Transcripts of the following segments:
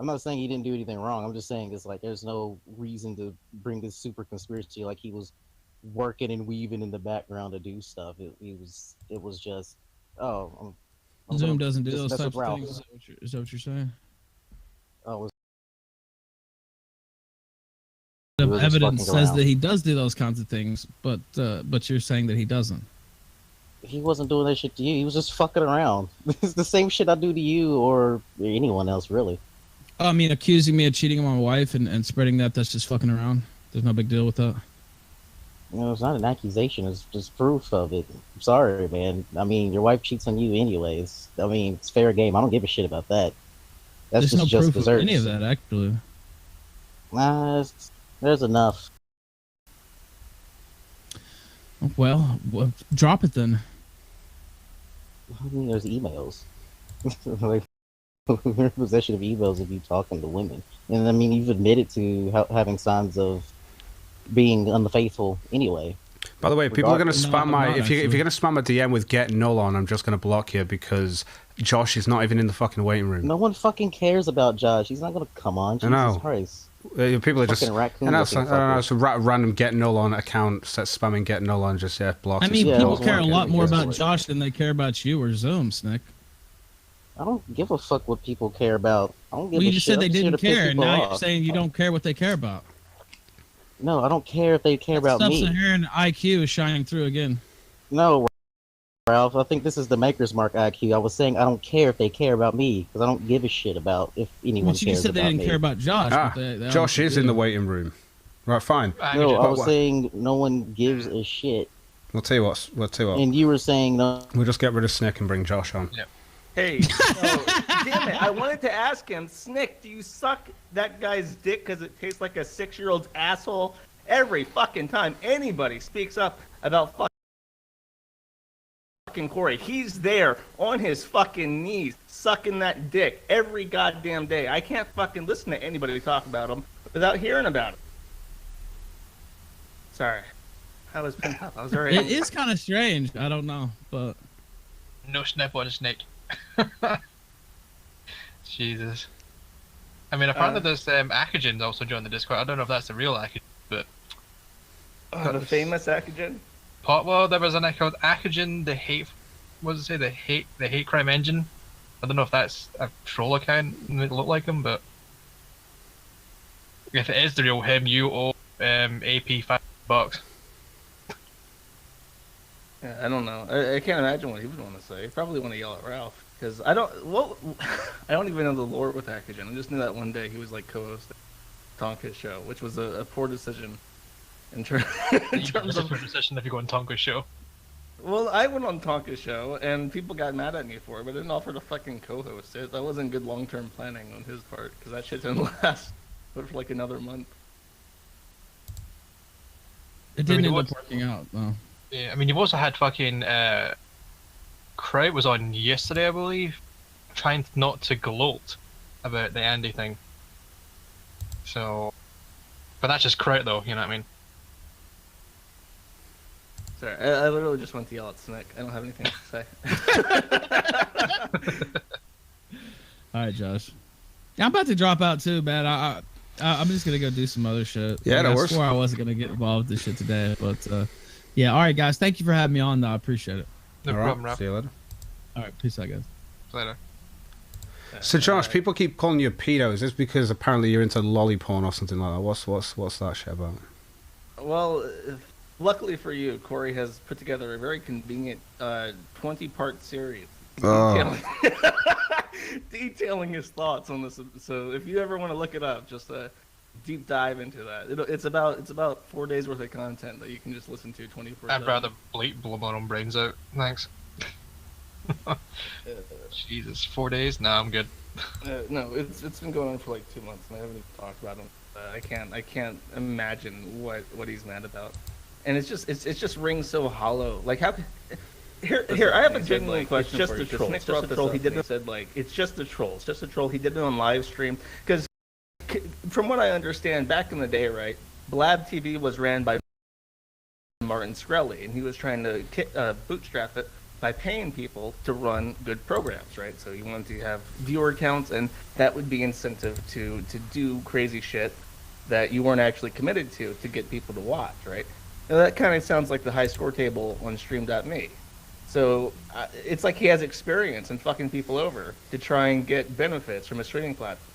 I'm not saying he didn't do anything wrong. I'm just saying it's like there's no reason to bring this super conspiracy like he was working and weaving in the background to do stuff. It was just I'm Zoom gonna doesn't do just those mess with types of Ralph. things. Is that what you're saying? Oh, we Of were just evidence fucking says around. that he does do those kinds of things, but you're saying that he doesn't. He wasn't doing that shit to you. He was just fucking around. It's the same shit I do to you or anyone else, really. I mean, accusing me of cheating on my wife and spreading that's just fucking around. There's no big deal with that. It's not an accusation. It's just proof of it. I'm sorry, man. I mean, your wife cheats on you anyways. I mean, it's fair game. I don't give a shit about that. That's There's no just proof of any of desserts. that, actually. Nah, there's enough. Well, drop it then. I mean, there's emails. Like, we're in possession of emails of you talking to women. And I mean, you've admitted to having signs of being unfaithful anyway. By the way, people are going to No, spam I'm my... not, If you're actually. going to spam a DM with get Null on, I'm just going to block you because Josh is not even in the fucking waiting room. No one fucking cares about Josh. He's not gonna come on. I know. Jesus Christ. People are just... Fucking raccoon And looking that's, I don't know, fucker. it's a random get Null on account, set spamming get Null on, just, block I it. mean, Yeah, people I care a don't lot more care. about Josh than they care about you or Zoom, Snick. I don't give a fuck what people care about. I don't give Well, a you just shit. said they I'm just here didn't to piss care, and people now you're off. saying you don't care what they care about. No, I don't care if they care about me. Sub-Saharan IQ is shining through again. No, Ralph. I think this is the Maker's Mark IQ. I was saying I don't care if they care about me because I don't give a shit about if anyone But you cares just said they about didn't me. care about Josh. Ah, but they Josh obviously is in do. the waiting room. Right, fine. No, I But was what- saying no one gives a shit, We'll tell you what. and you were saying no. We'll just get rid of Snick and bring Josh on. Yeah. Hey, no, damn it! I wanted to ask him, Snick, do you suck that guy's dick because it tastes like a 6-year-old's asshole? Every fucking time anybody speaks up about fucking Corey, he's there on his fucking knees sucking that dick every goddamn day. I can't fucking listen to anybody talk about him without hearing about it. Sorry, I was pent up. I was already. It is kind of strange. I don't know, but No snap on a snake. Jesus. I mean, apparently there's Akujin's also joined the Discord. I don't know if that's the real Akujin, but The famous Akujin. well, there was an account Akujin, the hate. What does it say? The hate crime engine. I don't know if that's a troll account and it look like him, but if it is the real him, you owe AP $5. Yeah, I don't know. I can't imagine what he would want to say. He'd probably want to yell at Ralph because I don't. Well, I don't even know the lore with Akujin. I just knew that one day he was like co-hosting Tonka's show, which was a poor decision in, in terms of. a decision if you go on Tonka's show. Well, I went on Tonka's show and people got mad at me for it, but didn't offer to fucking co-host it. That wasn't good long-term planning on his part because that shit didn't last but for like another month. it didn't mean, end what's- up working out. though. Yeah, I mean, you've also had fucking Kraut was on yesterday, I believe, trying not to gloat about the Andy thing. So, but that's just Kraut, though. You know what I mean? Sorry, I literally just went to yell at Snick. I don't have anything to say. All right, Josh. Yeah, I'm about to drop out too, man. I'm just gonna go do some other shit. Yeah, Like, that I works. swore I wasn't gonna get involved with this shit today, but yeah. All right, guys. Thank you for having me on. Though I appreciate it. No All right, problem, Ralph. see you later. All right, peace out, guys. Later. So Josh, people keep calling you a pedo. Is this because apparently you're into lolly porn or something like that? What's that shit about? Well, luckily for you, Corey has put together a very convenient 20-part series Oh. detailing his thoughts on this. So if you ever want to look it up, just deep dive into that. It's about 4 days worth of content that you can just listen to 24/7. I'd rather blow my own brains out. Thanks. Jesus, 4 days? Nah, I'm good. No, it's been going on for like 2 months, and I haven't even talked about him. I can't imagine what he's mad about, and it just rings so hollow. Like how? Here, I have a genuine question. It's just a troll. It's just a troll. He did it. Said like it's just a troll. It's just a troll. He did it on live stream because, from what I understand, back in the day, right, Blab TV was ran by Martin Shkreli, and he was trying to bootstrap it by paying people to run good programs, right? So you want to have viewer counts, and that would be incentive to do crazy shit that you weren't actually committed to get people to watch, right? Now that kind of sounds like the high score table on Stream.me. So it's like he has experience in fucking people over to try and get benefits from a streaming platform.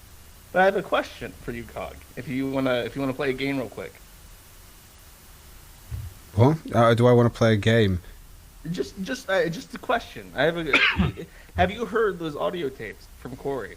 But I have a question for you, Cog. If you wanna play a game real quick. What? Do I want to play a game? Just a question. Have you heard those audio tapes from Corey?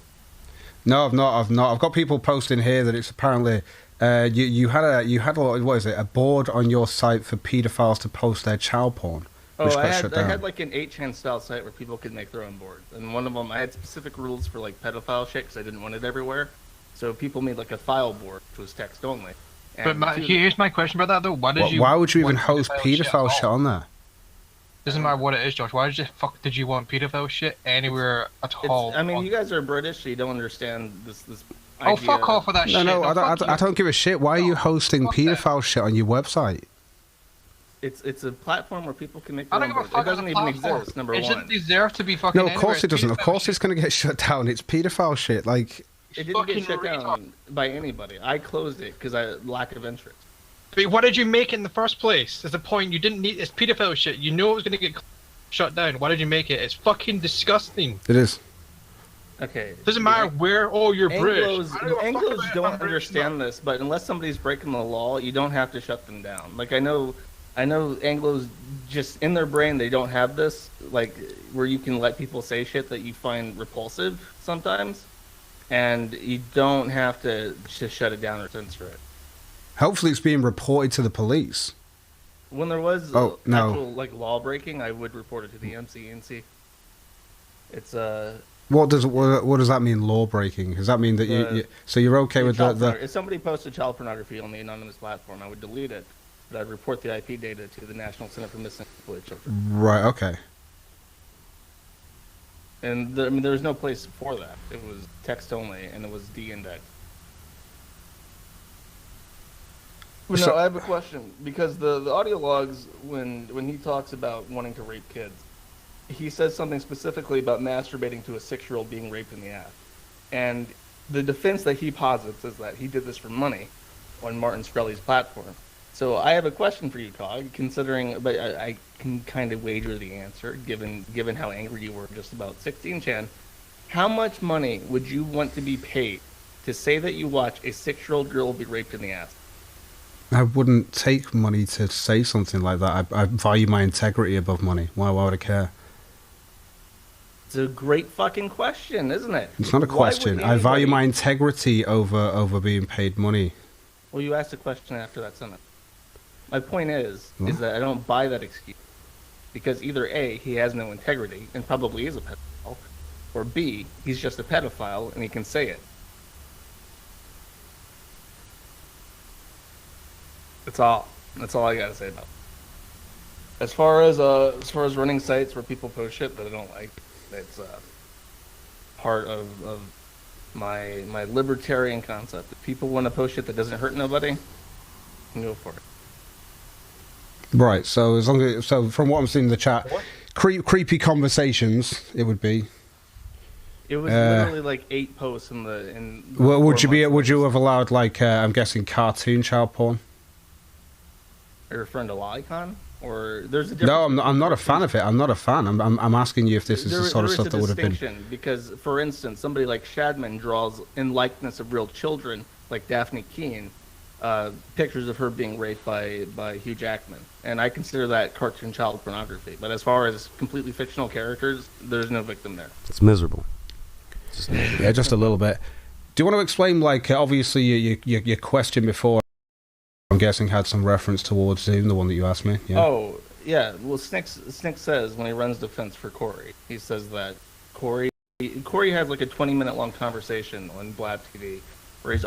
No, I've not. I've got people posting here that it's apparently you had what is it? A board on your site for paedophiles to post their child porn. Oh, I had like an 8chan style site where people could make their own boards, and one of them I had specific rules for like pedophile shit because I didn't want it everywhere. So people made like a file board, which was text only. But here's my question about that though. Why would you even host paedophile shit on there? Doesn't matter what it is, Josh. Why did you want pedophile shit anywhere at all? I mean, you guys are British, so you don't understand this. Oh, fuck off with that shit. No, I don't give a shit. Why are you hosting pedophile shit on your website? It's a platform where people can make their own boards. It doesn't even exist. Number one. It doesn't deserve to be fucking. No, of course it doesn't. Of course it's going to get shut down. It's pedophile shit. Like it didn't get shut down by anybody. I closed it because I lack of interest. But why did you make it in the first place? There's a point. You didn't need. It's pedophile shit. You know it was going to get shut down. Why did you make it? It's fucking disgusting. It is. Okay. Doesn't matter where. Oh, you're British. Anglos don't understand this, but unless somebody's breaking the law, you don't have to shut them down. Like I know Anglos just in their brain they don't have this, like where you can let people say shit that you find repulsive sometimes, and you don't have to just shut it down or censor it. Hopefully, it's being reported to the police. When there was actual like law breaking, I would report it to the MCNC. It's What does that mean? Law breaking? Does that mean that so you're okay with the? If somebody posted child pornography on the anonymous platform, I would delete it, but I'd report the IP data to the National Center for Missing Children. Right. Okay. And there was no place for that. It was text only, and it was de-indexed. No, I have a question because the audio logs when he talks about wanting to rape kids, he says something specifically about masturbating to a 6-year-old being raped in the ass, and the defense that he posits is that he did this for money on Martin Shkreli's platform. So I have a question for you, Cog. Considering, but I can kind of wager the answer given how angry you were just about 16chan. How much money would you want to be paid to say that you watch a 6-year-old girl be raped in the ass? I wouldn't take money to say something like that. I value my integrity above money. Why would I care? It's a great fucking question, isn't it? It's not a question. I value my integrity over being paid money. Well, you asked a question after that sentence. My point is that I don't buy that excuse. Because either A, he has no integrity and probably is a pedophile, or B, he's just a pedophile and he can say it. That's all I gotta say about it. As far as running sites where people post shit that I don't like, it's part of my libertarian concept. If people want to post shit that doesn't hurt nobody, go for it. Right. So from what I'm seeing in the chat, creepy conversations. It would be. It was literally like 8 posts would you have allowed like I'm guessing cartoon child porn? Are you referring to Lolicon? Or there's a difference. No, I'm not a fan of it. I'm not a fan. I'm asking you if this is the sort of stuff that would have been. Because, for instance, somebody like Shadman draws in likeness of real children, like Daphne Keene, pictures of her being raped by Hugh Jackman, and I consider that cartoon child pornography. But as far as completely fictional characters, there's no victim there. It's miserable. Yeah, just a little bit. Do you want to explain, like, obviously your question before? I'm guessing had some reference towards Zoom, the one that you asked me. Yeah. Oh, yeah. Well, Snick says when he runs defense for Corey, he says that Corey has like a 20-minute long conversation on Blab TV where he's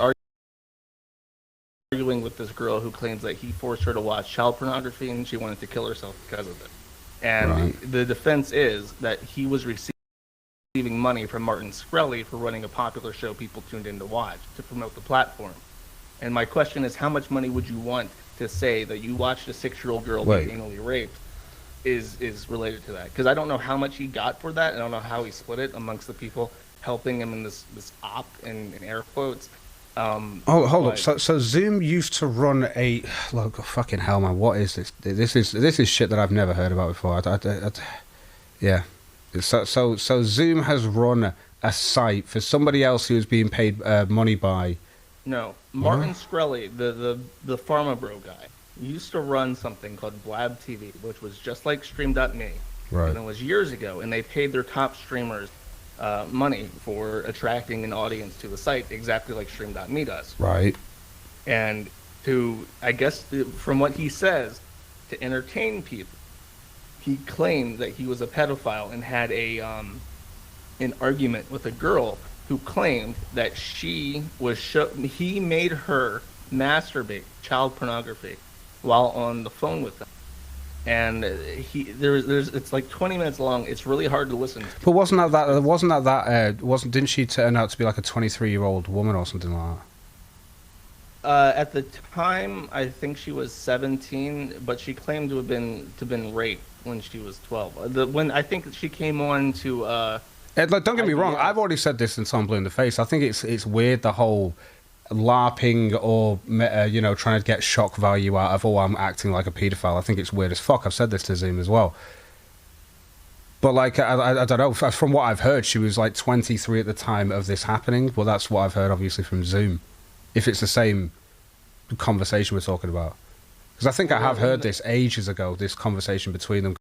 arguing with this girl who claims that he forced her to watch child pornography and she wanted to kill herself because of it. And the defense is that he was receiving money from Martin Shkreli for running a popular show people tuned in to watch to promote the platform. And my question is, how much money would you want to say that you watched a 6-year-old girl being anally raped? is related to that, because I don't know how much he got for that. I don't know how he split it amongst the people helping him in this op in air quotes. Oh, hold up. So Zoom used to run a look. Fucking hell, man! What is this? This is shit that I've never heard about before. Yeah. So Zoom has run a site for somebody else who was being paid money by. No, Martin Shkreli, the Pharma Bro guy, used to run something called Blab TV, which was just like Stream.me. Right. And it was years ago, and they paid their top streamers money for attracting an audience to the site, exactly like Stream.me does. Right. And to, I guess, from what he says, to entertain people, he claimed that he was a pedophile and had an argument with a girl who claimed that he made her masturbate child pornography while on the phone with them. And it's like 20 minutes long. It's really hard to listen to. But didn't she turn out to be like a 23-year-old woman or something like that? At the time, I think she was 17, but she claimed to have been raped when she was 12. When I think she came on to Like, don't get me wrong. I've already said this until I'm blue in the face. I think it's weird, the whole LARPing or trying to get shock value out of, I'm acting like a paedophile. I think it's weird as fuck. I've said this to Zoom as well. But like, I don't know. From what I've heard, she was like 23 at the time of this happening. Well, that's what I've heard, obviously, from Zoom. If it's the same conversation we're talking about, because I think I have heard this ages ago. This conversation between them.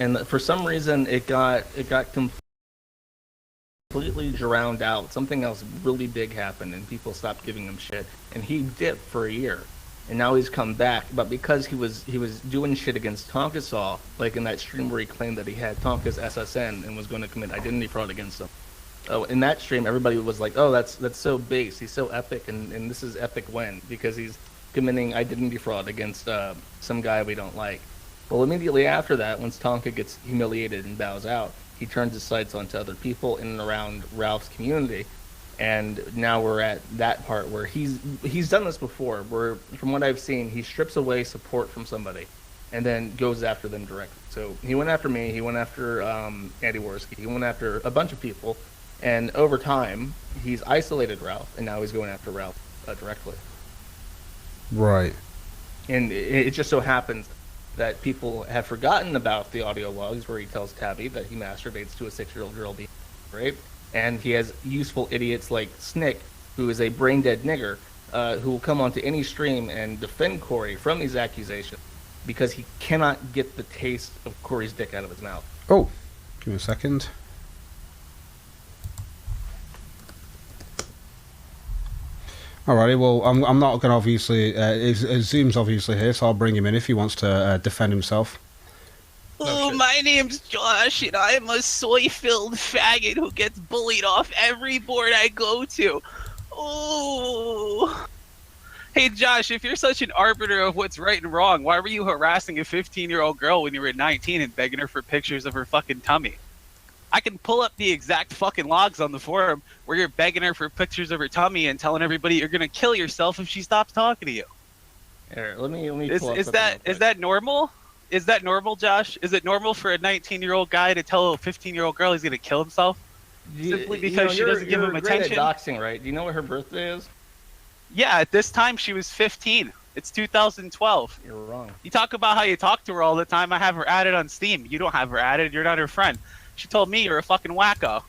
And for some reason it got completely drowned out. Something else really big happened, and people stopped giving him shit. And he dipped for a year, and now he's come back. But because he was doing shit against Tonkasaw, like in that stream where he claimed that he had Tonka's SSN and was going to commit identity fraud against him. Oh, in that stream, everybody was like, "Oh, that's so base. He's so epic, and this is epic when because he's committing identity fraud against some guy we don't like." Well, immediately after that, once Tonka gets humiliated and bows out, he turns his sights onto other people in and around Ralph's community. And now we're at that part where he's done this before, where, from what I've seen, he strips away support from somebody and then goes after them directly. So he went after me, he went after Andy Worski, he went after a bunch of people, and over time, he's isolated Ralph, and now he's going after Ralph directly. Right. And it just so happens that people have forgotten about the audio logs where he tells Tabby that he masturbates to a 6-year-old girl being raped, and he has useful idiots like Snick, who is a brain-dead nigger, who will come onto any stream and defend Corey from these accusations because he cannot get the taste of Corey's dick out of his mouth. Oh, give me a second. Alrighty, well, I'm not going to obviously... Zoom's obviously here, so I'll bring him in if he wants to defend himself. Oh, my name's Josh, and I'm a soy-filled faggot who gets bullied off every board I go to. Oh. Hey, Josh, if you're such an arbiter of what's right and wrong, why were you harassing a 15-year-old girl when you were 19 and begging her for pictures of her fucking tummy? I can pull up the exact fucking logs on the forum where you're begging her for pictures of her tummy and telling everybody you're gonna kill yourself if she stops talking to you. Here, let me pull up is that normal? Is that normal, Josh? Is it normal for a 19-year-old guy to tell a 15-year-old girl he's gonna kill himself simply because she doesn't give him attention? You're great at doxing, right? Do you know what her birthday is? Yeah, at this time she was 15. It's 2012. You're wrong. You talk about how you talk to her all the time. I have her added on Steam. You don't have her added. You're not her friend. She told me you're a fucking wacko.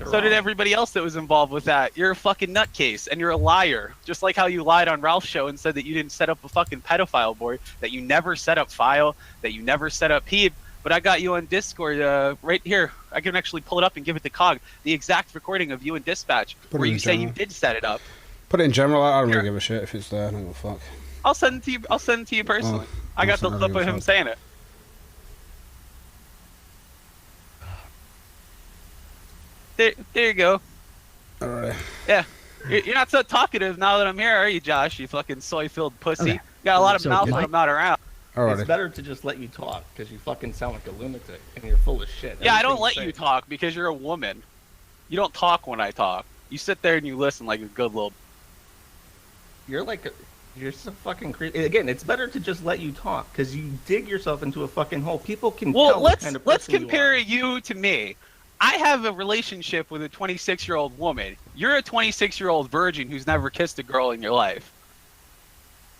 So did everybody else that was involved with that. You're a fucking nutcase, and you're a liar. Just like how you lied on Ralph's show and said that you didn't set up a fucking pedophile board, that you never set up File, that you never set up Peeb. But I got you on Discord right here. I can actually pull it up and give it to Cog. The exact recording of you and Dispatch, where you say you did set it up. Put it in general. I don't really give a shit if it's there. I don't give a fuck. I'll send it to you. I'll send it to you personally. I got the clip of him saying it. There you go. All right. Yeah. You're not so talkative now that I'm here, are you, Josh? You fucking soy-filled pussy. You got a lot of mouth when I'm not around. Alrighty. It's better to just let you talk, because you fucking sound like a lunatic, and you're full of shit. Yeah, I don't let you talk, because you're a woman. You don't talk when I talk. You sit there and you listen like a good little. You're so fucking crazy. Again, it's better to just let you talk because you dig yourself into a fucking hole. People can tell what kind of let's person compare you you to me. I have a relationship with a 26-year-old woman. You're a 26-year-old virgin who's never kissed a girl in your life.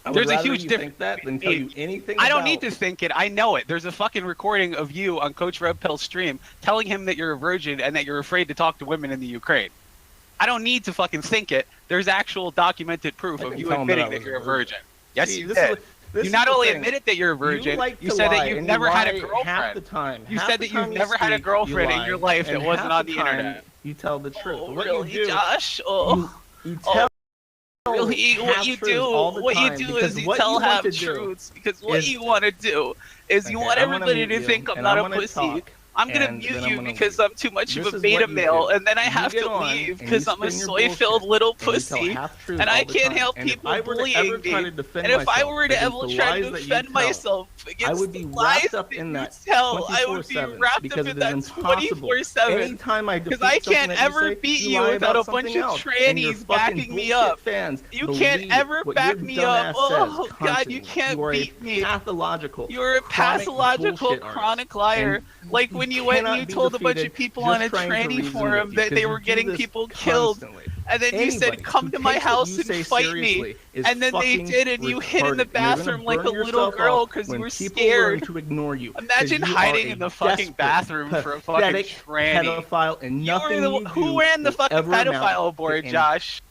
are. There's a rather huge you difference think that than tell you anything. I don't about- need to think it. I know it. There's a fucking recording of you on Coach Red Pill's stream telling him that you're a virgin and that you're afraid to talk to women in the Ukraine. I don't need to fucking think it. There's actual documented proof I of didn't you tell him admitting that I that was you're a a virgin. Yes, See, you this did. is- this You is not the only thing. admitted that you're a virgin, like you to said that lie, you've and never you had a lie girlfriend. half the time. You Half said the that you've time you never had a speak, girlfriend you in your lie, life that and wasn't half on the time internet. You tell the truth. Oh, What really, you do, Josh? Oh, you tell really? What you half-truths do? all the What you time, do because is you what tell you want half to do truths. Because what is- you want to do is you Okay, want I'm gonna everybody mute to you, think I'm and not I'm a gonna pussy. talk, I'm gonna and mute then I'm you gonna because leave. I'm too much This of a is beta what you male, do. and then I You have get to on, leave and you because I'm a spin your soy-filled bullshit, little and you tell pussy, half-truths and I all the can't time. help And if people I were to bullying ever try me. to defend And if I myself were to against ever the try lies to that you defend tell, myself against I would the be lies wrapped up that in you that tell, I would be 24/7 wrapped up because in it is that impossible. 24/7. Anytime I Because defeat I something can't that you ever say, beat you you lie without about a bunch something of else, and your trannies fucking backing me bullshit up. fans You believe can't ever what back your me dumbass up. Oh, says God, you constantly. can't You are beat a me. pathological, You're a chronic pathological, bullshit artist. chronic liar. And Like when you went and cannot you be told a bunch defeated of people just on a trying to tranny reason forum with you, that 'cause they you were do getting this people killed. constantly. And then you Anybody said, come who to my takes what house you and say fight me. seriously is And then they fucking did, and you hid in the retarded, and you're gonna bathroom like a burn little yourself girl off because you when were people learn scared. to ignore you. 'Cause Imagine you are hiding a in the fucking desperate, bathroom for a fucking pathetic tranny. pedophile, and nothing Who ran the fucking pedophile board, Josh? Josh?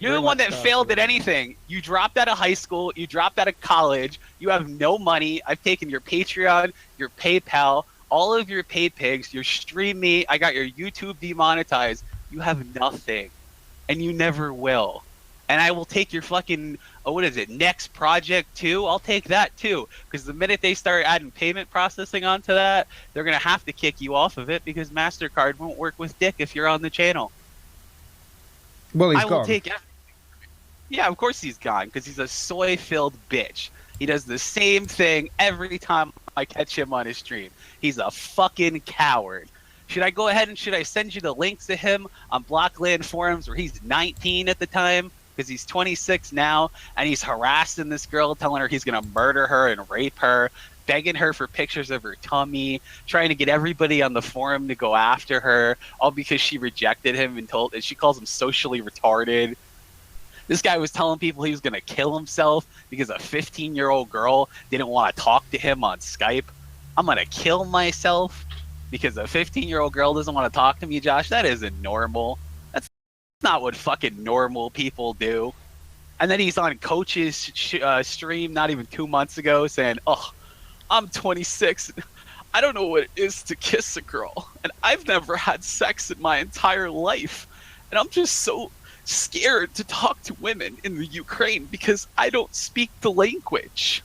You're the one that failed at anything. You dropped out of high school. You dropped out of college. You have no money. I've taken your Patreon, your PayPal, all of your paid pigs. Your Stream Me. I got your YouTube demonetized. You have nothing, and you never will. And I will take your fucking what is it? Next project too. I'll take that too. Because the minute they start adding payment processing onto that, they're gonna have to kick you off of it because MasterCard won't work with Dick if you're on the channel. Well, he's I will gone. take everything. Yeah, of course he's gone because he's a soy-filled bitch. He does the same thing every time I catch him on his stream. He's a fucking coward. Should I go ahead and should I send you the links to him on Blockland forums where he's 19 at the time because he's 26 now and he's harassing this girl, telling her he's gonna murder her and rape her, begging her for pictures of her tummy, trying to get everybody on the forum to go after her, all because she rejected him and she calls him socially retarded. This guy was telling people he was going to kill himself because a 15-year-old girl didn't want to talk to him on Skype. I'm going to kill myself because a 15-year-old girl doesn't want to talk to me, Josh. That isn't normal. That's not what fucking normal people do. And then he's on Coach's stream not even 2 months ago saying, oh, I'm 26. I don't know what it is to kiss a girl. And I've never had sex in my entire life. And I'm just so scared to talk to women in the Ukraine because I don't speak the language.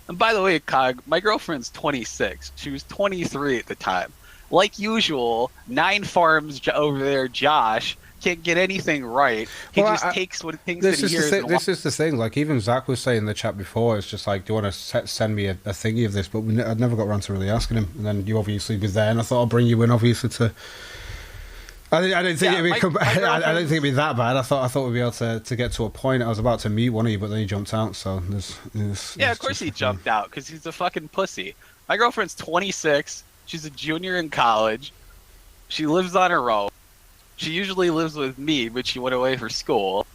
And by the way, Cog, my girlfriend's 26. She was 23 at the time. Like usual, 9 farms over there, Josh, can't get anything right. He just takes what things that he hears. This is the thing. Like even Zach was saying in the chat before, it's just like, do you want to send me a thingy of this? But I'd never got around to really asking him. And then you obviously were there, and I thought I'll bring you in, obviously to. I didn't think it'd be. I didn't think it'd be that bad. I thought we'd be able to get to a point. I was about to meet one of you, but then he jumped out. So yeah, of course he jumped out because he's a fucking pussy. My girlfriend's 26. She's a junior in college. She lives on her own. She usually lives with me, but she went away for school.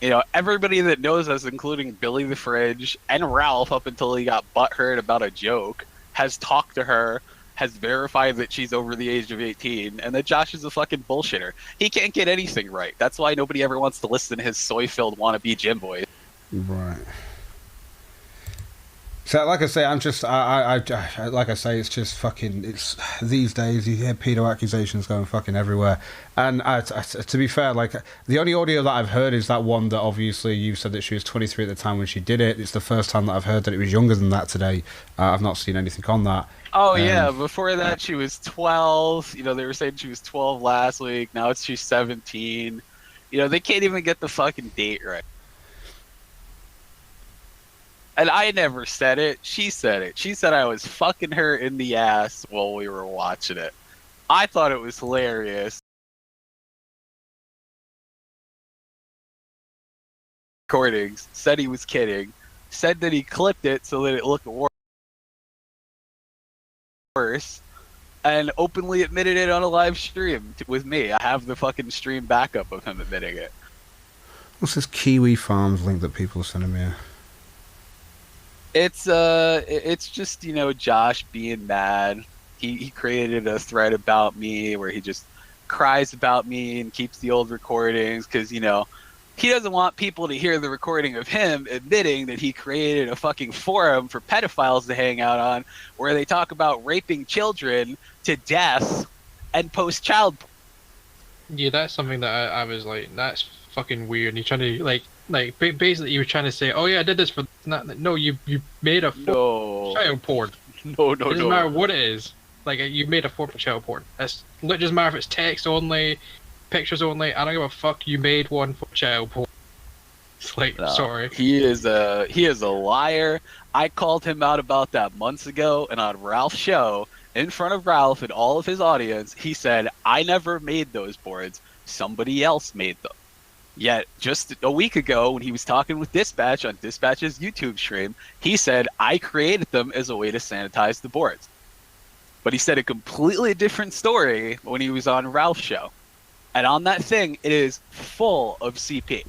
You know, everybody that knows us, including Billy the Fridge and Ralph, up until he got butthurt about a joke, has talked to her, has verified that she's over the age of 18, and that Josh is a fucking bullshitter. He can't get anything right. That's why nobody ever wants to listen to his soy-filled wannabe gym voice. Right. So, like I say, I'm just, like I say, it's just fucking, it's, these days, you hear pedo accusations going fucking everywhere. And to be fair, like, the only audio that I've heard is that one that obviously you said that she was 23 at the time when she did it. It's the first time that I've heard that it was younger than that today. I've not seen anything on that. Oh, yeah, before that she was 12. You know, they were saying she was 12 last week. Now she's 17. You know, they can't even get the fucking date right. And I never said it. She said it. She said I was fucking her in the ass while we were watching it. I thought it was hilarious. recordings, said he was kidding, said that he clipped it so that it looked worse, and openly admitted it on a live stream with me. I have the fucking stream backup of him admitting it. What's this Kiwi Farms link that people are sending me? It's just, you know, Josh being mad. He created a thread about me where he just cries about me and keeps the old recordings because, you know, he doesn't want people to hear the recording of him admitting that he created a fucking forum for pedophiles to hang out on where they talk about raping children to death and post child porn. Yeah, that's something that I was like, that's fucking weird. And you're trying to basically you were trying to say, oh yeah, I did this for no, you made a child porn. No, It doesn't matter what it is. Like, you made a form for child porn. It doesn't matter if it's text only, pictures only. I don't give a fuck. You made one for child porn. It's like, No, sorry. he is a liar. I called him out about that months ago, and on Ralph's show, in front of Ralph and all of his audience, he said, I never made those boards. Somebody else made them. Yet, just a week ago, when he was talking with Dispatch on Dispatch's YouTube stream, he said, I created them as a way to sanitize the boards. But he said a completely different story when he was on Ralph's show. And on that thing, it is full of CP.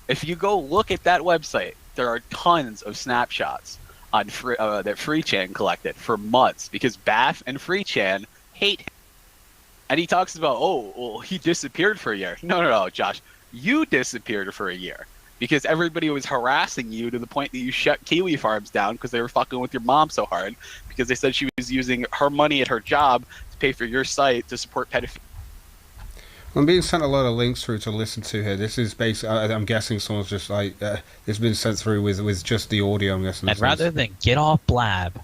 If you go look at that website, there are tons of snapshots on that FreeChan collected for months because Bath and FreeChan hate him. And he talks about, oh, well, he disappeared for a year. No, Josh. You disappeared for a year because everybody was harassing you to the point that you shut Kiwi Farms down because they were fucking with your mom so hard because they said she was using her money at her job to pay for your site to support pedophilia. I'm being sent a lot of links through to listen to here. This is basically, I'm guessing someone's just like, it's been sent through with just the audio, I'm guessing. And rather than get off Blab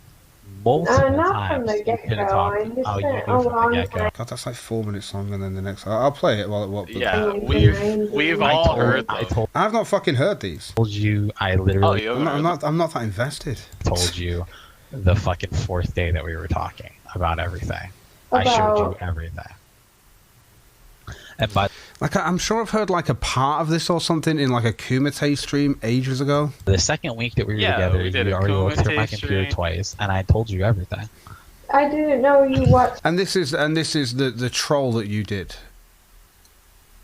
multiple not times, from the you could have get-go. talked. I just Oh, you spent knew a from the long get-go. time. God, that's like 4 minutes long, and then the next. I'll play it while it. What? Yeah, Amazing. we've all heard I them. I've not fucking heard these. told you, I Oh, literally you I'm not that invested. told you the fucking fourth day that we were talking about everything. I showed you everything. And by Like I'm sure I've heard like a part of this or something in like a Kumite stream ages ago. the second week that we were Yeah, together, we did you a already looked through my Kumite computer stream. twice, and I told you everything. I didn't know you watched. And this is the troll that you did.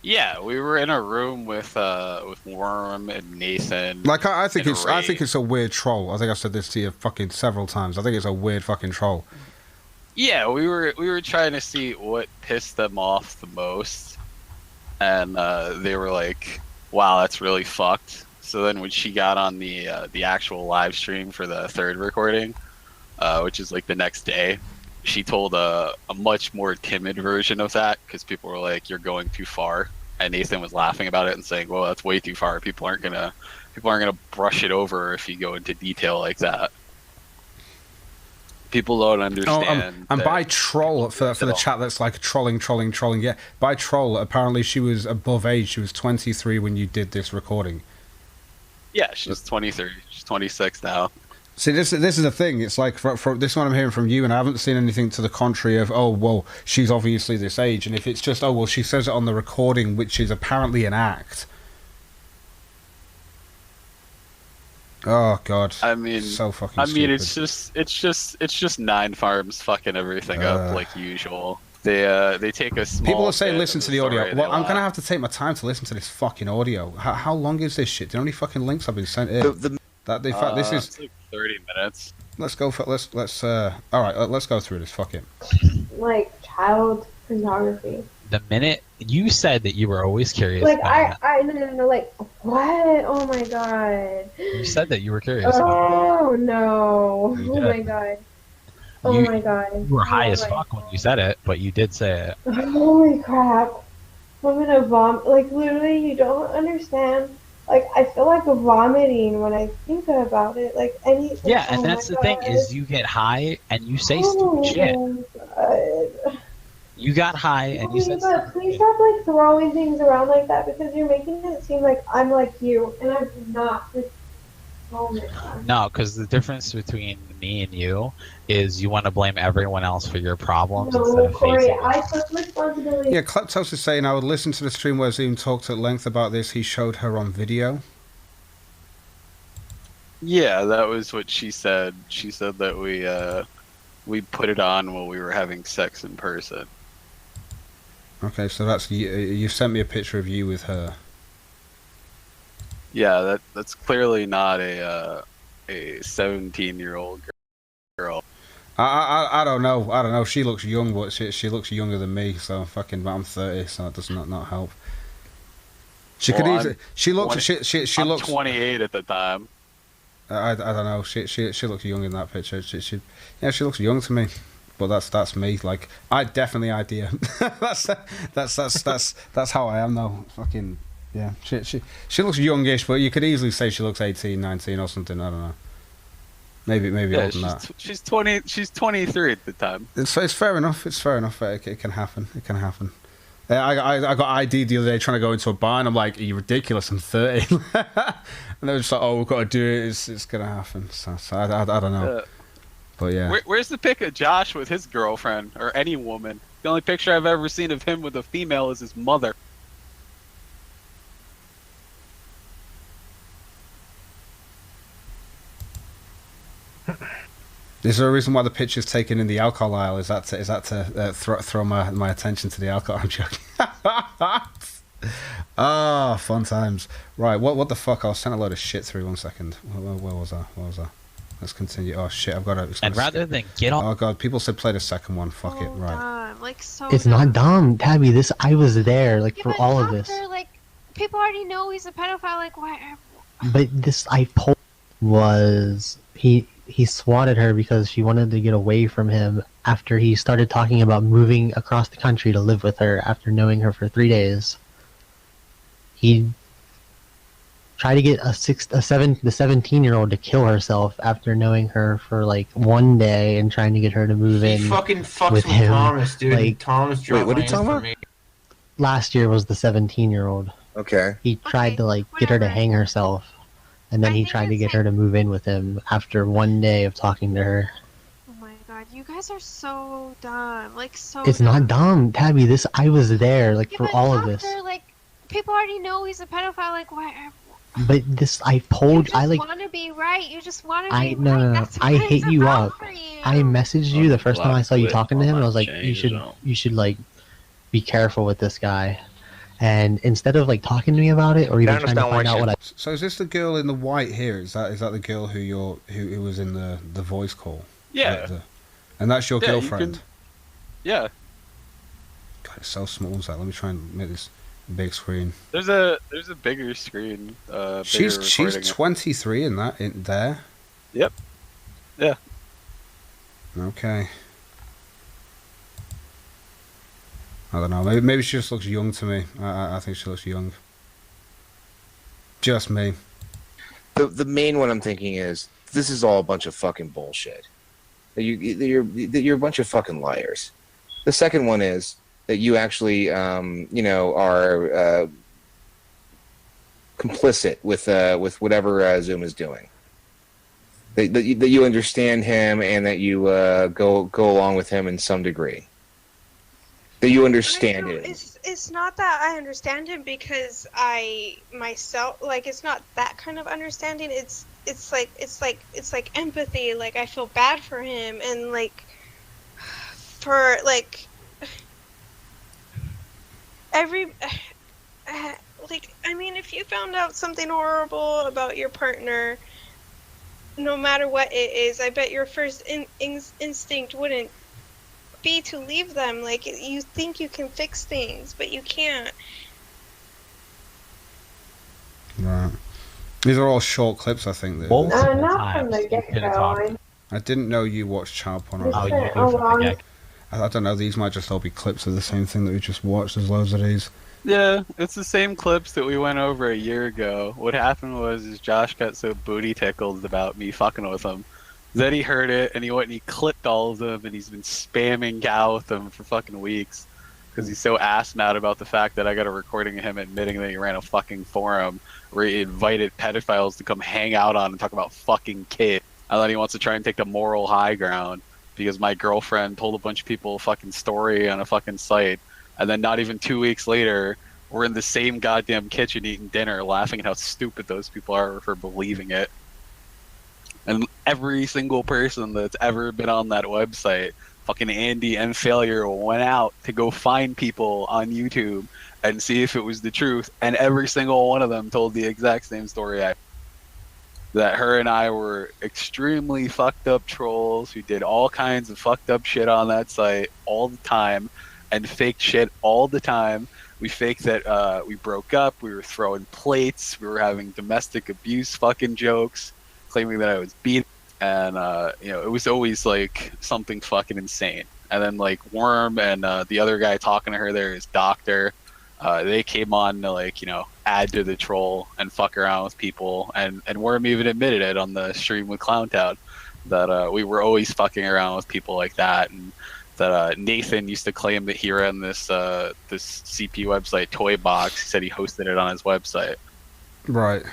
Yeah, we were in a room with Worm and Nathan. Like I think And I think it's a weird troll. I think I've said this to you fucking several times. I think it's a weird fucking troll. Yeah, we were trying to see what pissed them off the most, and they were like, "Wow, that's really fucked." So then when she got on the actual live stream for the third recording, which is like the next day, she told a much more timid version of that because people were like, "You're going too far," and Nathan was laughing about it and saying, "Well, that's way too far. People aren't gonna brush it over if you go into detail like that." People don't understand. And that- by troll for the chat that's like trolling. Yeah, by troll, apparently she was above age. She was 23 when you did this recording. Yeah, she's 23. She's 26 now. See, this is the thing. It's like for this one I'm hearing from you, and I haven't seen anything to the contrary of, oh, well, she's obviously this age. And if it's just, oh, well, she says it on the recording, which is apparently an act. Oh God! I mean, so fucking. Stupid. it's just Nine Farms fucking everything up like usual. They take a small. People are saying bit listen of to the story, audio. they Well, I'm laugh. gonna have to take my time to listen to this fucking audio. How long is this shit? Do you know how many fucking links I've been sent in? This is. It's like 30 minutes. Let's go for let's. All right, let's go through this. Fuck it. Like child pornography. The minute you said that you were always curious, Like about it, no, like what? Oh my god. you said that you were curious. about Oh no. You Oh did. my god. Oh You- my god. it. You were high Oh as my- fuck when you said it, but you did say it. Holy crap. I'm gonna vomit. Like, literally, you don't understand. Like, I feel like vomiting when I think about it. Like, Yeah, and oh that's my the thing God. is you get high and you say Oh stupid shit. my God. You got high and you Please, said but stupid please shit. stop, like, throwing things around like that because you're making it seem like I'm like you, and I'm not. Oh my God. No, because the difference between me and you is you want to blame everyone else for your problems instead No, of Corey, facing them. I took responsibility. Yeah, Kleptos is saying I would listen to the stream where Zoom talked at length about this. He showed her on video. Yeah, that was what she said. She said that we put it on while we were having sex in person. Okay, so that's you sent me a picture of you with her. Yeah, that's clearly not a 17-year-old girl. I don't know. I don't know. She looks young, but she looks younger than me. So fucking, I'm 30, so that does not help. She could easily. She looks. She I'm looks 28 at the time. I don't know. She looks young in that picture. She looks young to me. But that's me. Like, I definitely idea. that's how I am though. Fucking yeah. She looks youngish, but you could easily say she looks 18, 19 or something. I don't know. Maybe Yeah, older than that. She's 20. She's 23 at the time. It's fair enough. It's fair enough. It can happen. It can happen. I got ID the other day trying to go into a bar, and I'm like, "Are you ridiculous? I'm 30." And they were just like, "Oh, we've got to do it. It's gonna happen." So I don't know. But yeah. Where's the pic of Josh with his girlfriend or any woman? The only picture I've ever seen of him with a female is his mother. Is there a reason why the picture's taken in the alcohol aisle? Is that to throw my attention to the alcohol? I'm joking. Ah, fun times. Right, what the fuck? I was sent a load of shit through. 1 second. Where was I? Let's continue. Oh shit, I've got to. And rather than get off. Oh god, people said play the second one. Fuck it. Right. Dumb. Like so. It's not dumb, Tabby. I was there, like, Yeah, for but all of after, this. like, people already know he's a pedophile. Like, why? But this I told was he swatted her because she wanted to get away from him after he started talking about moving across the country to live with her after knowing her for 3 days. He tried to get the 17-year-old to kill herself after knowing her for like 1 day and trying to get her to move in. He fucking fucks with with him. Thomas, dude. Like, Thomas dropped what are you my talking about? information. last year was the 17-year-old. Okay. He tried to like get her to whatever. hang herself, and then I he think tried to it's get her to move in with him after 1 day of talking to her. Oh my god, you guys are so dumb. Like, so. It's not dumb, Tabby. I was there, like, Yeah, for but all of after, this. like, people already know he's a pedophile. Like, why? But I You told, just I like, want to be right. You just want to I be no, right. no, no. That's I what hit it's you about up. for you. I messaged you the first time I saw you Black talking to him, and I was like, changes you should like, be careful with this guy. And instead of like talking to me about it or even trying to find out what I. So is this the girl in the white here? Is that the girl who was in the voice call? Yeah. And that's your Yeah, you girlfriend. can- Yeah. God, it's so small. Let me try and make this big screen. There's a bigger screen. She's recording. 23 in there. Yep. Yeah. Okay. I don't know. Maybe she just looks young to me. I think she looks young. Just me. The main one I'm thinking is this is all a bunch of fucking bullshit. You're a bunch of fucking liars. The second one is that you actually are complicit with whatever Zoom is doing. That you understand him and that you go along with him in some degree. That you understand him. It's not that I understand him because I myself, like, it's not that kind of understanding. It's like empathy. Like, I feel bad for him, and like for like every like, I mean, if you found out something horrible about your partner, no matter what it is, I bet your first instinct wouldn't be to leave them. Like, you think you can fix things, but you can't. Right. These are all short clips, I think. Not from the get-go. I didn't know you watched child porn. I don't know. These might just all be clips of the same thing that we just watched. There's loads of these. Yeah, it's the same clips that we went over a year ago. What happened was Josh got so booty tickled about me fucking with him. Then he heard it, and he went and he clipped all of them, and he's been spamming Gal with them for fucking weeks. Because he's so ass mad about the fact that I got a recording of him admitting that he ran a fucking forum where he invited pedophiles to come hang out on and talk about fucking kids. And then he wants to try and take the moral high ground because my girlfriend told a bunch of people a fucking story on a fucking site. And then not even 2 weeks later, we're in the same goddamn kitchen eating dinner laughing at how stupid those people are for believing it. And every single person that's ever been on that website, fucking Andy and Failure, went out to go find people on YouTube and see if it was the truth. And every single one of them told the exact same story. That her and I were extremely fucked up trolls who did all kinds of fucked up shit on that site all the time and faked shit all the time. We faked that we broke up, we were throwing plates, we were having domestic abuse fucking jokes, claiming that I was beat, and it was always like something fucking insane. And then like Worm and the other guy talking to her there is Doctor. They came on to add to the troll and fuck around with people, and Worm even admitted it on the stream with Clowntown that we were always fucking around with people like that, and that Nathan used to claim that he ran this CP website Toy Box. He said he hosted it on his website. Right.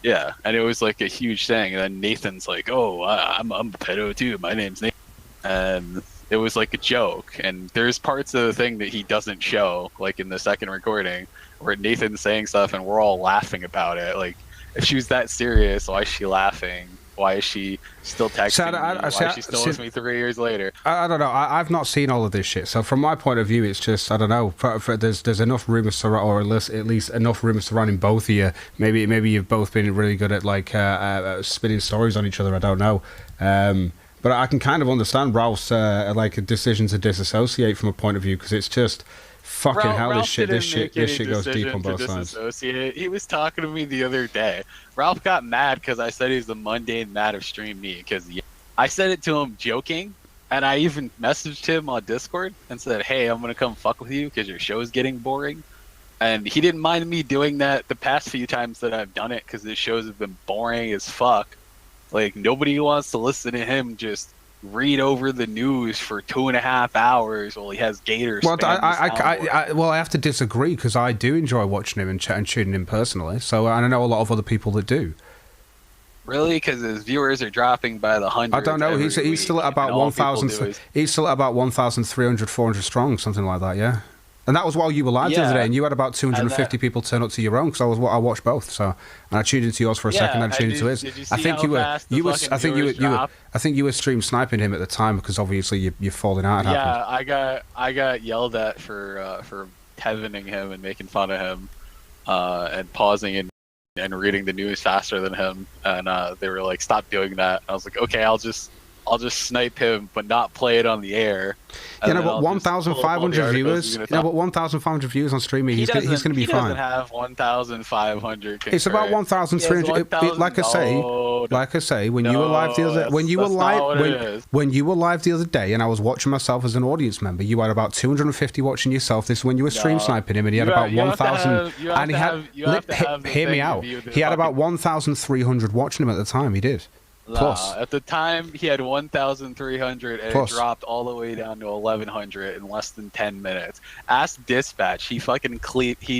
Yeah, and it was like a huge thing. And then Nathan's like, "Oh, I'm a pedo too. My name's Nathan," and it was like a joke. And there's parts of the thing that he doesn't show, like in the second recording, where Nathan's saying stuff and we're all laughing about it. Like, if she was that serious, why is she laughing? Why is she still texting me? Why is she still with me 3 years later? I don't know. I've not seen all of this shit. So from my point of view, it's just, I don't know. There's enough rumors to, or at least enough rumors to run in both of you. Maybe you've both been really good at like spinning stories on each other. I don't know. But I can kind of understand Ralph's like decision to disassociate from a point of view, because it's just fucking hell. This shit goes deep on both sides. He was talking to me the other day. Ralph got mad because I said he's the mundane mad of Stream Me, because I said it to him joking, and I even messaged him on Discord and said, "Hey, I'm gonna come fuck with you because your show's getting boring." And he didn't mind me doing that the past few times that I've done it, because his shows have been boring as fuck. Like, nobody wants to listen to him just read over the news for 2.5 hours while he has gators. Well, I have to disagree, because I do enjoy watching him and tuning in personally. So I know a lot of other people that do. Really? Because his viewers are dropping by the hundreds. I don't know. He's still at about 1,000. He's still at about 1,300, 400 strong, something like that. Yeah. And that was while you were live the other day, and you had about 250 people turn up to your own, because I watched both. So, and I tuned into yours for a second, and I tuned into his. I think you were stream sniping him at the time, because obviously you're falling out. Yeah, I got yelled at for Kevining him and making fun of him, and pausing and reading the news faster than him, and they were like, "Stop doing that." I was like, "Okay, I'll just snipe him, but not play it on the air." You know, but 1,500 viewers. You know, but 1,500 views on streaming, he's going to be fine. He doesn't have 1,500. It's about 1,300. Like I say, when you were live the other day, and I was watching myself as an audience member, you had about 250 watching yourself. This is when you were stream sniping him, and he had about 1,000. And he had. Hear me out. He had about 1,300 watching him at the time. He did. Plus. At the time, he had 1,300, and it dropped all the way down to 1,100 in less than 10 minutes. Ask Dispatch. He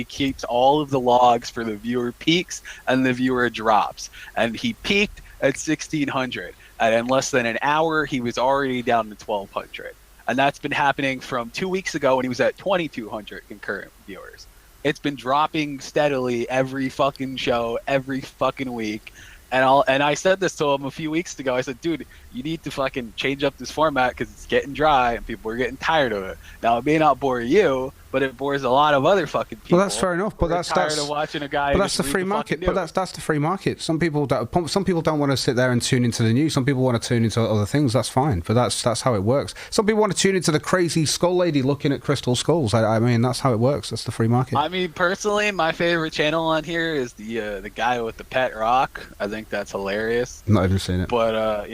keeps all of the logs for the viewer peaks and the viewer drops. And he peaked at 1,600. And in less than an hour, he was already down to 1,200. And that's been happening from 2 weeks ago when he was at 2,200 concurrent viewers. It's been dropping steadily every fucking show, every fucking week. And I said this to him a few weeks ago. I said, "Dude, you need to fucking change up this format, because it's getting dry and people are getting tired of it. Now, it may not bore you, but it bores a lot of other fucking people." Well, that's fair enough. But that's tired of watching a guy. But that's the free market. But that's the free market. Some people don't want to sit there and tune into the news. Some people want to tune into other things. That's fine. But that's how it works. Some people want to tune into the crazy skull lady looking at crystal skulls. I mean, that's how it works. That's the free market. I mean, personally, my favorite channel on here is the guy with the pet rock. I think that's hilarious. Not even seen it. But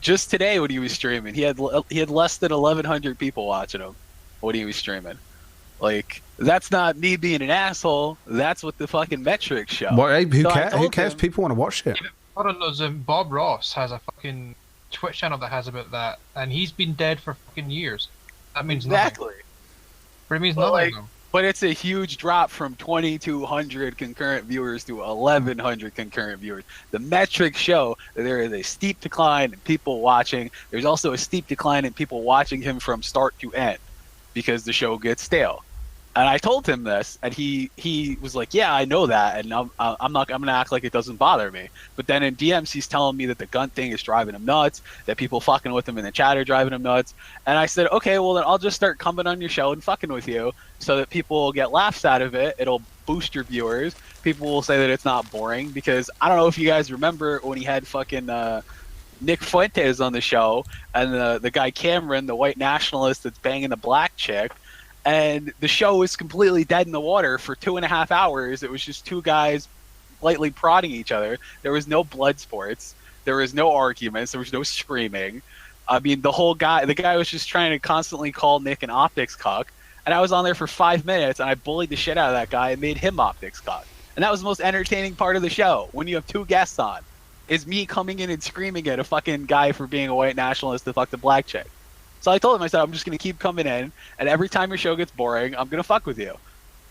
just today when he was streaming, he had less than 1,100 people watching him when he was streaming. Like, that's not me being an asshole. That's what the fucking metrics show. Well, hey, who cares? Who cares? People want to watch it. I don't know. Bob Ross has a fucking Twitch channel that has about that, and he's been dead for fucking years. That means exactly. Nothing. But it means nothing. Though. But it's a huge drop from 2,200 concurrent viewers to 1,100 concurrent viewers. The metrics show that there is a steep decline in people watching. There's also a steep decline in people watching him from start to end, because the show gets stale. And I told him this, and he was like, "Yeah, I know that, and I'm gonna act like it doesn't bother me." But then in DMs, he's telling me that the gun thing is driving him nuts, that people fucking with him in the chat are driving him nuts. And I said, "Okay, well then I'll just start coming on your show and fucking with you, so that people will get laughs out of it. It'll boost your viewers. People will say that it's not boring, because I don't know if you guys remember when he had fucking Nick Fuentes on the show, and the guy Cameron, the white nationalist that's banging the black chick." And the show was completely dead in the water for 2.5 hours. It was just two guys lightly prodding each other. There was no blood sports. There was no arguments. There was no screaming. I mean, the guy was just trying to constantly call Nick an optics cuck. And I was on there for 5 minutes, and I bullied the shit out of that guy and made him optics cuck. And that was the most entertaining part of the show, when you have two guests on, is me coming in and screaming at a fucking guy for being a white nationalist to fuck the black chick. So I told him, I said, I'm just going to keep coming in, and every time your show gets boring, I'm going to fuck with you.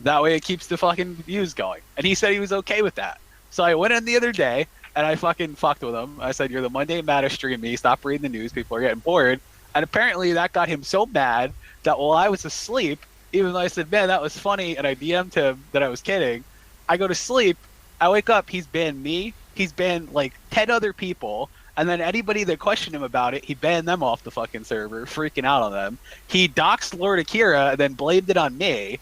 That way it keeps the fucking views going. And he said he was okay with that. So I went in the other day, and I fucking fucked with him. I said, "You're the Monday Matter stream me. Stop reading the news. People are getting bored." And apparently that got him so mad that while I was asleep, even though I said, "Man, that was funny," and I DM'd him that I was kidding, I go to sleep, I wake up, he's banned me, he's banned like 10 other people, and then anybody that questioned him about it, he banned them off the fucking server, freaking out on them. He doxed Lord Akira and then blamed it on me.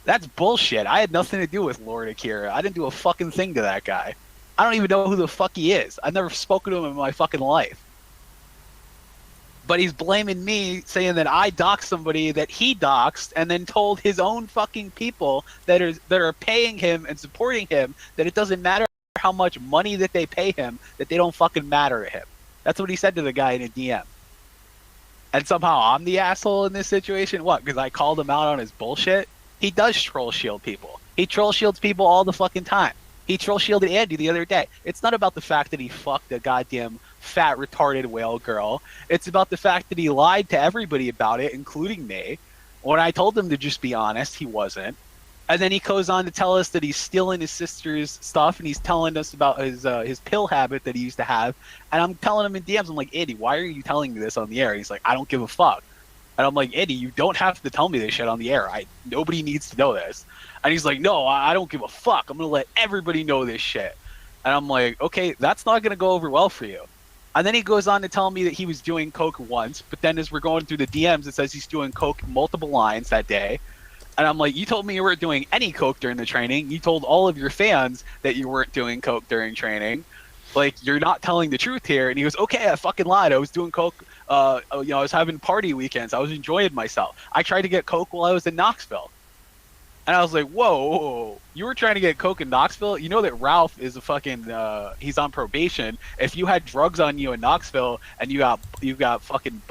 That's bullshit. I had nothing to do with Lord Akira. I didn't do a fucking thing to that guy. I don't even know who the fuck he is. I've never spoken to him in my fucking life. But he's blaming me, saying that I doxed somebody that he doxed, and then told his own fucking people that are paying him and supporting him that it doesn't matter how much money that they pay him, that they don't fucking matter to him. That's what he said to the guy in a DM. And somehow I'm the asshole in this situation? What, because I called him out on his bullshit? He does troll shield people. He troll shields people all the fucking time. He troll shielded Andy the other day. It's not about the fact that he fucked a goddamn fat retarded whale girl. It's about the fact that he lied to everybody about it, including me. When I told him to just be honest, he wasn't. And then he goes on to tell us that he's stealing his sister's stuff, and he's telling us about his pill habit that he used to have. And I'm telling him in DMs, I'm like, "Andy, why are you telling me this on the air?" And he's like, "I don't give a fuck." And I'm like, "Andy, you don't have to tell me this shit on the air. Nobody needs to know this." And he's like, "No, I don't give a fuck. I'm going to let everybody know this shit." And I'm like, "Okay, that's not going to go over well for you." And then he goes on to tell me that he was doing coke once, but then as we're going through the DMs, it says he's doing coke multiple lines that day. And I'm like, "You told me you weren't doing any coke during the training. You told all of your fans that you weren't doing coke during training. Like, you're not telling the truth here." And he goes, "Okay, I fucking lied. I was doing coke. I was having party weekends. I was enjoying myself. I tried to get coke while I was in Knoxville." And I was like, whoa, you were trying to get coke in Knoxville? You know that Ralph is a fucking, he's on probation. If you had drugs on you in Knoxville and you got fucking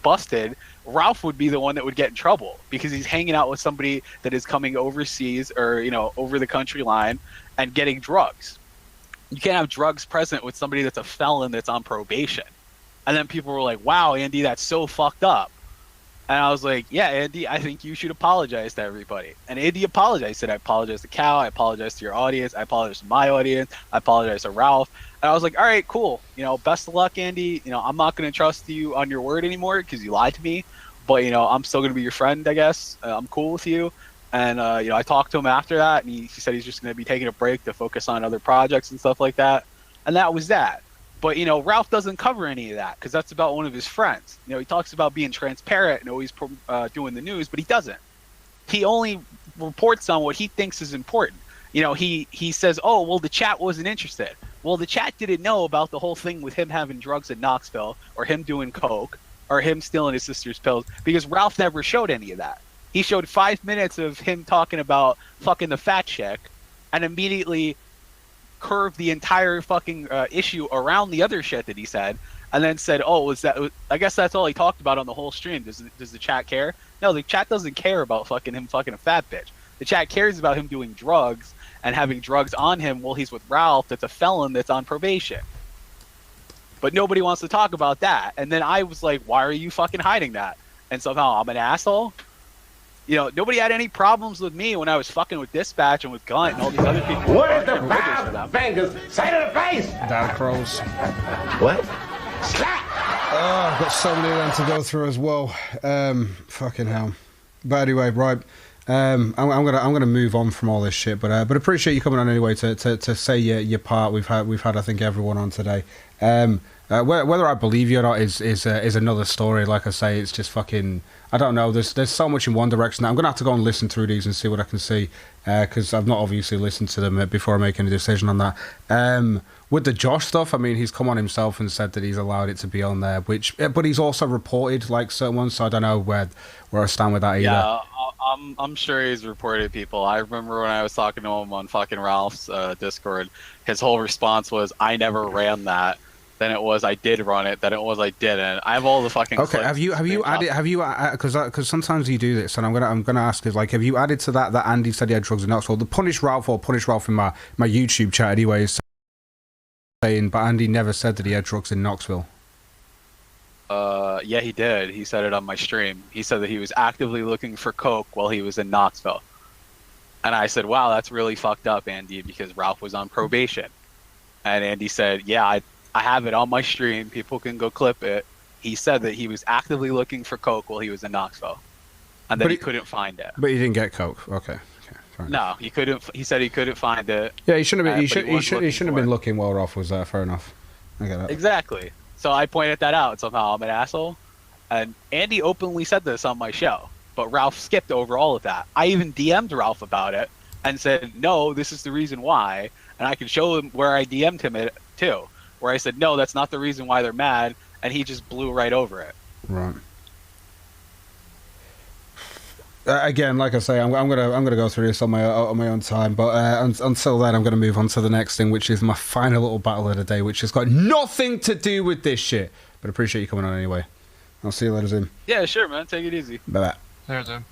busted, Ralph would be the one that would get in trouble because he's hanging out with somebody that is coming overseas or, over the country line and getting drugs. You can't have drugs present with somebody that's a felon that's on probation. And then people were like, "Wow, Andy, that's so fucked up." And I was like, "Yeah, Andy, I think you should apologize to everybody." And Andy apologized. He said, "I apologize to Cal. I apologize to your audience. I apologize to my audience. I apologize to Ralph." And I was like, "All right, cool. Best of luck, Andy. I'm not going to trust you on your word anymore because you lied to me. But, I'm still going to be your friend, I guess. I'm cool with you." And, I talked to him after that, and he said he's just going to be taking a break to focus on other projects and stuff like that. And that was that. But, Ralph doesn't cover any of that because that's about one of his friends. He talks about being transparent and always doing the news, but he doesn't. He only reports on what he thinks is important. He says, "Oh, well, the chat wasn't interested." Well, the chat didn't know about the whole thing with him having drugs in Knoxville or him doing coke or him stealing his sister's pills because Ralph never showed any of that. He showed 5 minutes of him talking about fucking the fat chick and immediately curved the entire fucking issue around the other shit that he said, and then said, "Oh, I guess that's all he talked about on the whole stream. Does the chat care?" No, the chat doesn't care about him fucking a fat bitch. The chat cares about him doing drugs and having drugs on him while he's with Ralph that's a felon that's on probation. But nobody wants to talk about that. And then I was like, "Why are you fucking hiding that?" And somehow I'm an asshole. Nobody had any problems with me when I was fucking with Dispatch and with Gunt and all these other people. Where's the five fingers? Say to the face! Dad Crows. What? Oh, I've got so many of them to go through as well. Fucking hell. But anyway, right. I'm gonna move on from all this shit, but appreciate you coming on anyway to say your part. We've had I think everyone on today. Whether I believe you or not is another story. Like I say, it's just fucking. I don't know. There's so much in one direction. I'm gonna have to go and listen through these and see what I can see, because I've not obviously listened to them before I make any decision on that. With the Josh stuff, I mean, he's come on himself and said that he's allowed it to be on there, but he's also reported like certain ones. So I don't know where I stand with that either. Yeah, I'm sure he's reported people. I remember when I was talking to him on fucking Ralph's Discord, his whole response was, "I never ran that." Then it was, "I did run it." Then it was, "I didn't." I have all the fucking. Okay, have you added? Have you? Because sometimes you do this, and I'm gonna ask is like, have you added to that Andy said he had drugs in Knoxville? The Punish Ralph in my YouTube chat anyways, saying, but Andy never said that he had drugs in Knoxville. Yeah, he did. He said it on my stream. He said that he was actively looking for coke while he was in Knoxville. And I said, "Wow, that's really fucked up, Andy," because Ralph was on probation. And Andy said, "Yeah, I have it on my stream. People can go clip it." He said that he was actively looking for coke while he was in Knoxville, and that he couldn't find it. But he didn't get coke. Okay. No, he couldn't. He said he couldn't find it. Yeah, he shouldn't have been. He shouldn't have been looking while Ralph was there. Fair enough. I get that. Exactly. So I pointed that out. Somehow I'm an asshole, and Andy openly said this on my show, but Ralph skipped over all of that. I even DM'd Ralph about it and said, "No, this is the reason why," and I can show him where I DM'd him it too, where I said, "No, that's not the reason why they're mad," and he just blew right over it. Right. Again, like I say, I'm gonna go through this on my own time. But until then, I'm gonna move on to the next thing, which is my final little battle of the day, which has got nothing to do with this shit. But appreciate you coming on anyway. I'll see you later, Zoom. Yeah, sure, man. Take it easy. Bye bye. There's him.